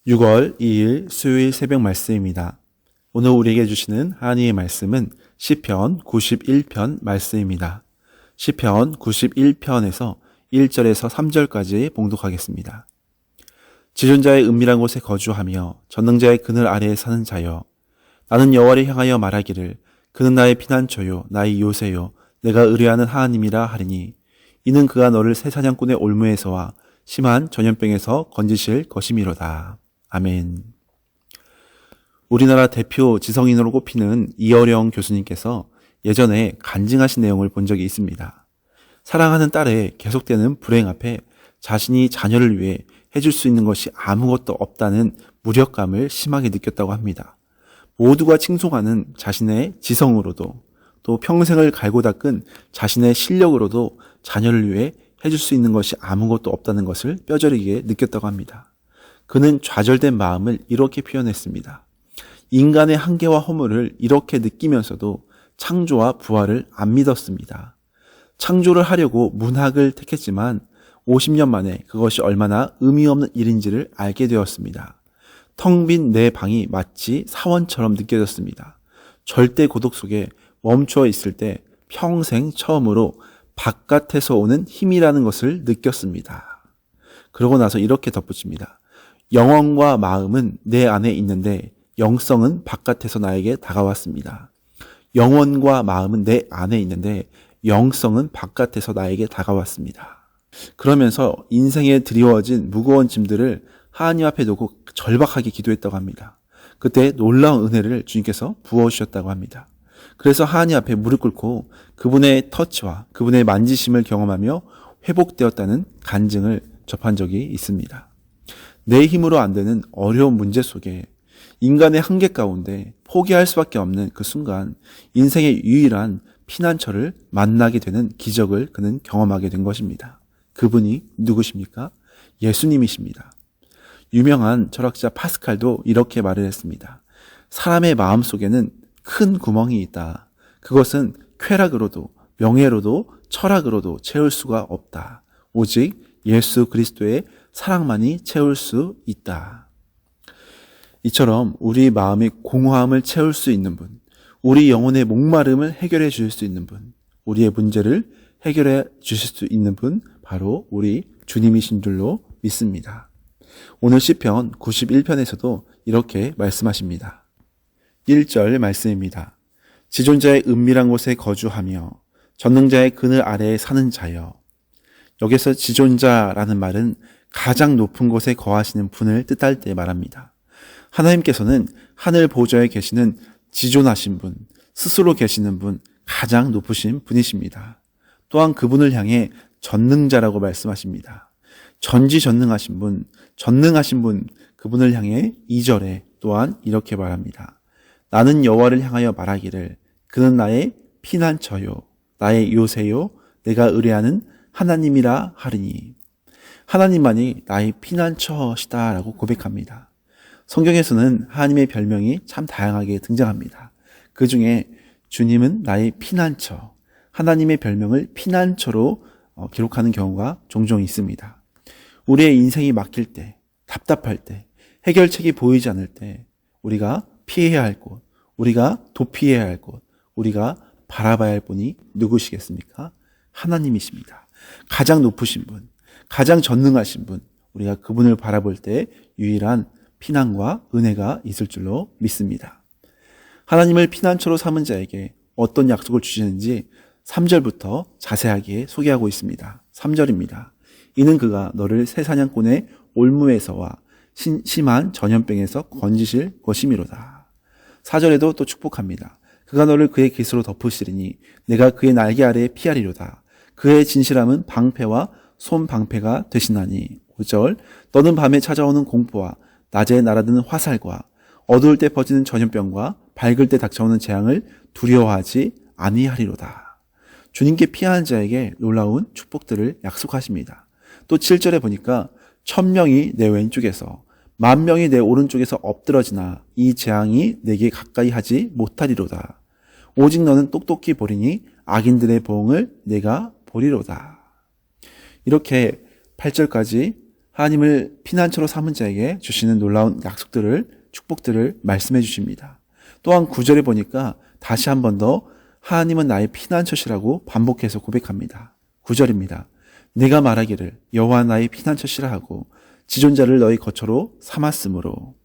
6월 2일 수요일 새벽 말씀입니다. 오늘 우리에게 주시는 하나님의 말씀은 시편 91편 말씀입니다. 시편 91편에서 1절에서 3절까지 봉독하겠습니다. 지존자의 은밀한 곳에 거주하며 전능자의 그늘 아래에 사는 자여, 나는 여호와를 향하여 말하기를 그는 나의 피난처요 나의 요새요 내가 의뢰하는 하나님이라 하리니 이는 그가 너를 새 사냥꾼의 올무에서와 심한 전염병에서 건지실 것이미로다. 아멘. 우리나라 대표 지성인으로 꼽히는 이어령 교수님께서 예전에 간증하신 내용을 본 적이 있습니다. 사랑하는 딸의 계속되는 불행 앞에 자신이 자녀를 위해 해줄 수 있는 것이 아무것도 없다는 무력감을 심하게 느꼈다고 합니다. 모두가 칭송하는 자신의 지성으로도 또 평생을 갈고 닦은 자신의 실력으로도 자녀를 위해 해줄 수 있는 것이 아무것도 없다는 것을 뼈저리게 느꼈다고 합니다. 그는 좌절된 마음을 이렇게 표현했습니다. 인간의 한계와 허물을 이렇게 느끼면서도 창조와 부활을 안 믿었습니다. 창조를 하려고 문학을 택했지만 50년 만에 그것이 얼마나 의미 없는 일인지를 알게 되었습니다. 텅 빈 내 방이 마치 사원처럼 느껴졌습니다. 절대 고독 속에 멈춰 있을 때 평생 처음으로 바깥에서 오는 힘이라는 것을 느꼈습니다. 그러고 나서 이렇게 덧붙입니다. 영혼과 마음은 내 안에 있는데 영성은 바깥에서 나에게 다가왔습니다. 영혼과 마음은 내 안에 있는데 영성은 바깥에서 나에게 다가왔습니다. 그러면서 인생에 드리워진 무거운 짐들을 하나님 앞에 놓고 절박하게 기도했다고 합니다. 그때 놀라운 은혜를 주님께서 부어주셨다고 합니다. 그래서 하나님 앞에 무릎 꿇고 그분의 터치와 그분의 만지심을 경험하며 회복되었다는 간증을 접한 적이 있습니다. 내 힘으로 안 되는 어려운 문제 속에 인간의 한계 가운데 포기할 수밖에 없는 그 순간 인생의 유일한 피난처를 만나게 되는 기적을 그는 경험하게 된 것입니다. 그분이 누구십니까? 예수님이십니다. 유명한 철학자 파스칼도 이렇게 말을 했습니다. 사람의 마음 속에는 큰 구멍이 있다. 그것은 쾌락으로도 명예로도 철학으로도 채울 수가 없다. 오직 예수 그리스도의 사랑만이 채울 수 있다. 이처럼 우리 마음의 공허함을 채울 수 있는 분, 우리 영혼의 목마름을 해결해 주실 수 있는 분, 우리의 문제를 해결해 주실 수 있는 분, 바로 우리 주님이신 줄로 믿습니다. 오늘 시편 91편에서도 이렇게 말씀하십니다. 1절 말씀입니다. 지존자의 은밀한 곳에 거주하며 전능자의 그늘 아래에 사는 자여. 여기서 지존자라는 말은 가장 높은 곳에 거하시는 분을 뜻할 때 말합니다. 하나님께서는 하늘 보좌에 계시는 지존하신 분, 스스로 계시는 분, 가장 높으신 분이십니다. 또한 그분을 향해 전능자라고 말씀하십니다. 전지전능하신 분, 전능하신 분, 그분을 향해 2절에 또한 이렇게 말합니다. 나는 여호와를 향하여 말하기를 그는 나의 피난처요, 나의 요새요, 내가 의뢰하는 하나님이라 하리니. 하나님만이 나의 피난처시다라고 고백합니다. 성경에서는 하나님의 별명이 참 다양하게 등장합니다. 그 중에 주님은 나의 피난처, 하나님의 별명을 피난처로 기록하는 경우가 종종 있습니다. 우리의 인생이 막힐 때, 답답할 때, 해결책이 보이지 않을 때 우리가 피해야 할 곳, 우리가 도피해야 할 곳, 우리가 바라봐야 할 분이 누구시겠습니까? 하나님이십니다. 가장 높으신 분, 가장 전능하신 분, 우리가 그분을 바라볼 때 유일한 피난과 은혜가 있을 줄로 믿습니다. 하나님을 피난처로 삼은 자에게 어떤 약속을 주시는지 3절부터 자세하게 소개하고 있습니다. 3절입니다. 이는 그가 너를 새 사냥꾼의 올무에서와 심한 전염병에서 건지실 것이미로다. 4절에도 또 축복합니다. 그가 너를 그의 깃으로 덮으시리니 내가 그의 날개 아래에 피하리로다. 그의 진실함은 방패와 손방패가 되시나니. 5절 너는 밤에 찾아오는 공포와 낮에 날아드는 화살과 어두울 때 퍼지는 전염병과 밝을 때 닥쳐오는 재앙을 두려워하지 아니하리로다. 주님께 피하는 자에게 놀라운 축복들을 약속하십니다. 또 7절에 보니까 1000명이 내 왼쪽에서 10,000명이 내 오른쪽에서 엎드러지나 이 재앙이 내게 가까이 하지 못하리로다. 오직 너는 똑똑히 보리니 악인들의 보응을 내가 보리로다. 이렇게 8절까지 하나님을 피난처로 삼은 자에게 주시는 놀라운 약속들을, 축복들을 말씀해 주십니다. 또한 9절에 보니까 다시 한 번 더 하나님은 나의 피난처시라고 반복해서 고백합니다. 9절입니다. 내가 말하기를 여호와 나의 피난처시라 하고 지존자를 너희 거처로 삼았으므로.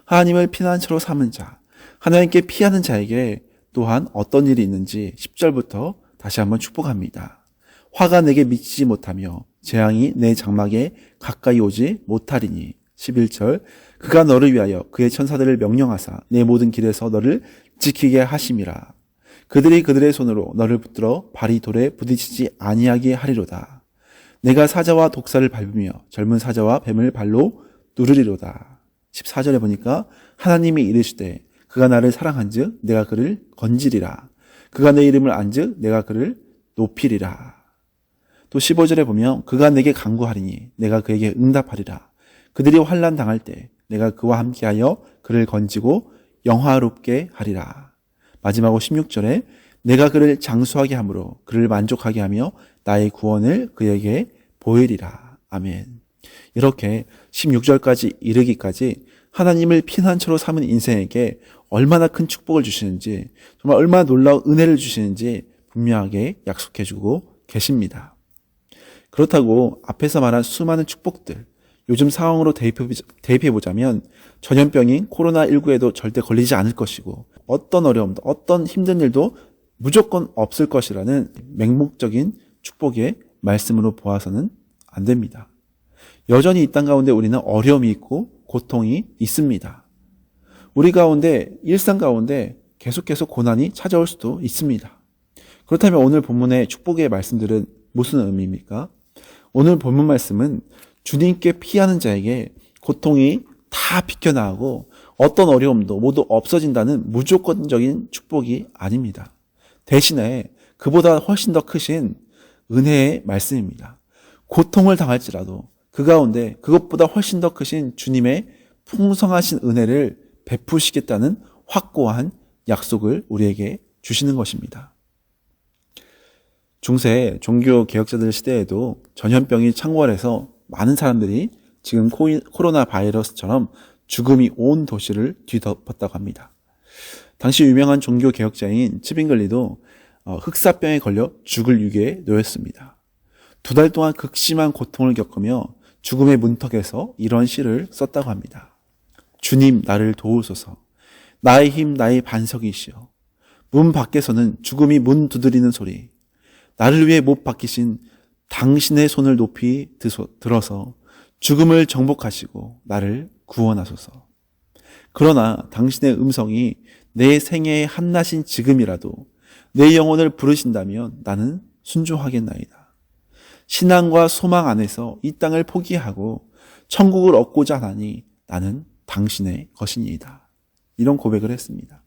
하나님을 피난처로 삼은 자, 하나님께 피하는 자에게 또한 어떤 일이 있는지 10절부터 다시 한번 축복합니다. 화가 내게 미치지 못하며 재앙이 내 장막에 가까이 오지 못하리니. 11절 그가 너를 위하여 그의 천사들을 명령하사 내 모든 길에서 너를 지키게 하심이라. 그들이 그들의 손으로 너를 붙들어 발이 돌에 부딪히지 아니하게 하리로다. 내가 사자와 독사를 밟으며 젊은 사자와 뱀을 발로 누르리로다. 14절에 보니까 하나님이 이르시되 그가 나를 사랑한즉 내가 그를 건지리라. 그가 내 이름을 안즉 내가 그를 높이리라. 또 15절에 보면 그가 내게 간구하리니 내가 그에게 응답하리라. 그들이 환난 당할 때 내가 그와 함께하여 그를 건지고 영화롭게 하리라. 마지막으로 16절에 내가 그를 장수하게 함으로 그를 만족하게 하며 나의 구원을 그에게 보이리라. 아멘. 이렇게 16절까지 이르기까지 하나님을 피난처로 삼은 인생에게 얼마나 큰 축복을 주시는지, 정말 얼마나 놀라운 은혜를 주시는지 분명하게 약속해주고 계십니다. 그렇다고 앞에서 말한 수많은 축복들, 요즘 상황으로 대입해보자면 전염병인 코로나19에도 절대 걸리지 않을 것이고 어떤 어려움도 어떤 힘든 일도 무조건 없을 것이라는 맹목적인 축복의 말씀으로 보아서는 안 됩니다. 여전히 이 땅 가운데 우리는 어려움이 있고 고통이 있습니다. 우리 가운데, 일상 가운데 계속해서 고난이 찾아올 수도 있습니다. 그렇다면 오늘 본문의 축복의 말씀들은 무슨 의미입니까? 오늘 본문 말씀은 주님께 피하는 자에게 고통이 다 비켜나가고 어떤 어려움도 모두 없어진다는 무조건적인 축복이 아닙니다. 대신에 그보다 훨씬 더 크신 은혜의 말씀입니다. 고통을 당할지라도 그 가운데 그것보다 훨씬 더 크신 주님의 풍성하신 은혜를 베푸시겠다는 확고한 약속을 우리에게 주시는 것입니다. 중세 종교 개혁자들 시대에도 전염병이 창궐해서 많은 사람들이 지금 코로나 바이러스처럼 죽음이 온 도시를 뒤덮었다고 합니다. 당시 유명한 종교 개혁자인 츠빙글리도 흑사병에 걸려 죽을 위기에 놓였습니다. 2달 동안 극심한 고통을 겪으며 죽음의 문턱에서 이런 시를 썼다고 합니다. 주님 나를 도우소서. 나의 힘 나의 반석이시여. 문 밖에서는 죽음이 문 두드리는 소리. 나를 위해 못 박히신 당신의 손을 높이 들어서 죽음을 정복하시고 나를 구원하소서. 그러나 당신의 음성이 내 생애의 한낮인 지금이라도 내 영혼을 부르신다면 나는 순종하겠나이다. 신앙과 소망 안에서 이 땅을 포기하고 천국을 얻고자 하니 나는 당신의 것이니이다. 이런 고백을 했습니다.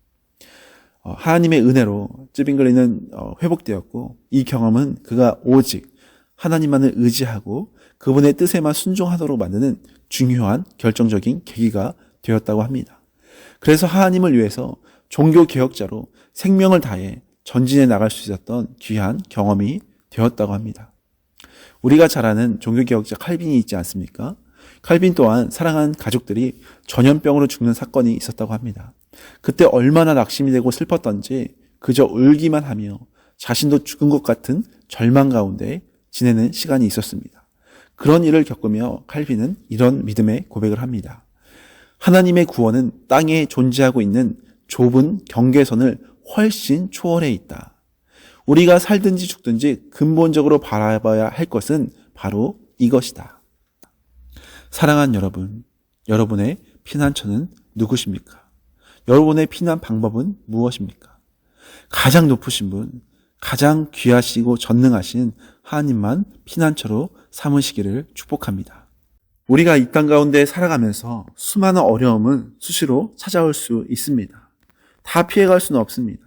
하나님의 은혜로 쯔빙글리는 회복되었고 이 경험은 그가 오직 하나님만을 의지하고 그분의 뜻에만 순종하도록 만드는 중요한 결정적인 계기가 되었다고 합니다. 그래서 하나님을 위해서 종교개혁자로 생명을 다해 전진해 나갈 수 있었던 귀한 경험이 되었다고 합니다. 우리가 잘 아는 종교개혁자 칼빈이 있지 않습니까? 칼빈 또한 사랑하는 가족들이 전염병으로 죽는 사건이 있었다고 합니다. 그때 얼마나 낙심이 되고 슬펐던지 그저 울기만 하며 자신도 죽은 것 같은 절망 가운데 지내는 시간이 있었습니다. 그런 일을 겪으며 칼빈은 이런 믿음의 고백을 합니다. 하나님의 구원은 땅에 존재하고 있는 좁은 경계선을 훨씬 초월해 있다. 우리가 살든지 죽든지 근본적으로 바라봐야 할 것은 바로 이것이다. 사랑하는 여러분, 여러분의 피난처는 누구십니까? 여러분의 피난 방법은 무엇입니까? 가장 높으신 분, 가장 귀하시고 전능하신 하나님만 피난처로 삼으시기를 축복합니다. 우리가 이 땅 가운데 살아가면서 수많은 어려움은 수시로 찾아올 수 있습니다. 다 피해갈 수는 없습니다.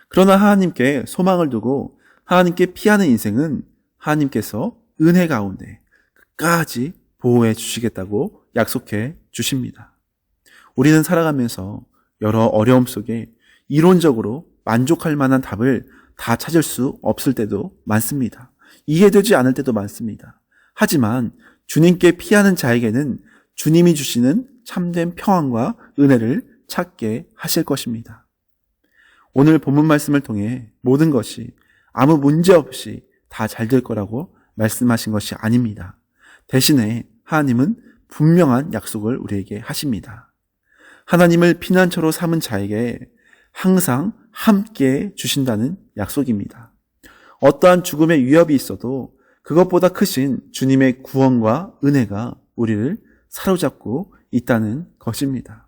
그러나 하나님께 소망을 두고 하나님께 피하는 인생은 하나님께서 은혜 가운데 끝까지 보호해 주시겠다고 약속해 주십니다. 우리는 살아가면서 여러 어려움 속에 이론적으로 만족할 만한 답을 다 찾을 수 없을 때도 많습니다. 이해되지 않을 때도 많습니다. 하지만 주님께 피하는 자에게는 주님이 주시는 참된 평안과 은혜를 찾게 하실 것입니다. 오늘 본문 말씀을 통해 모든 것이 아무 문제 없이 다 잘 될 거라고 말씀하신 것이 아닙니다. 대신에 하나님은 분명한 약속을 우리에게 하십니다. 하나님을 피난처로 삼은 자에게 항상 함께 주신다는 약속입니다. 어떠한 죽음의 위협이 있어도 그것보다 크신 주님의 구원과 은혜가 우리를 사로잡고 있다는 것입니다.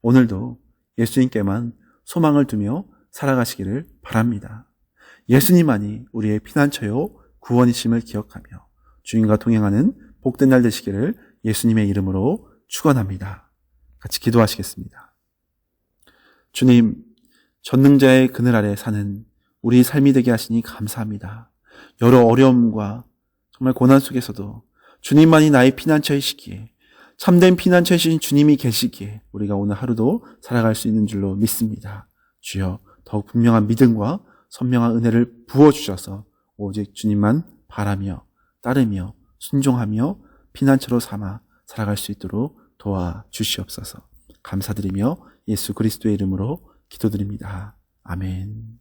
오늘도 예수님께만 소망을 두며 살아가시기를 바랍니다. 예수님만이 우리의 피난처요 구원이심을 기억하며 주님과 동행하는 복된 날 되시기를 예수님의 이름으로 축원합니다. 같이 기도하시겠습니다. 주님, 전능자의 그늘 아래 사는 우리 삶이 되게 하시니 감사합니다. 여러 어려움과 정말 고난 속에서도 주님만이 나의 피난처이시기에, 참된 피난처이신 주님이 계시기에 우리가 오늘 하루도 살아갈 수 있는 줄로 믿습니다. 주여, 더욱 분명한 믿음과 선명한 은혜를 부어주셔서 오직 주님만 바라며 따르며 순종하며 피난처로 삼아 살아갈 수 있도록 도와주시옵소서. 감사드리며 예수 그리스도의 이름으로 기도드립니다. 아멘.